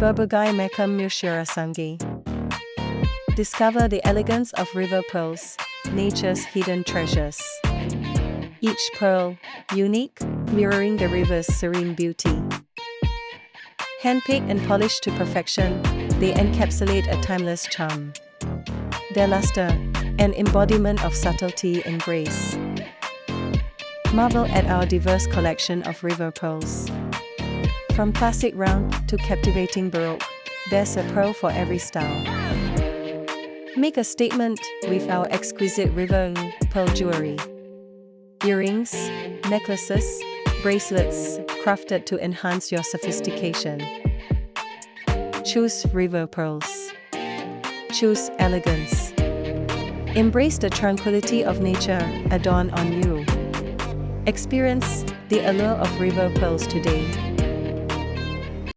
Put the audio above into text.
Berbagai Macam Mushirasangi. Discover the elegance of river pearls, nature's hidden treasures. Each pearl, unique, mirroring the river's serene beauty. Handpicked and polished to perfection, they encapsulate a timeless charm. Their luster, an embodiment of subtlety and grace. Marvel at our diverse collection of river pearls. From classic round to captivating baroque, there's a pearl for every style. Make a statement with our exquisite river pearl jewelry. Earrings, necklaces, bracelets, crafted to enhance your sophistication. Choose river pearls. Choose elegance. Embrace the tranquility of nature adorned on you. Experience the allure of river pearls today.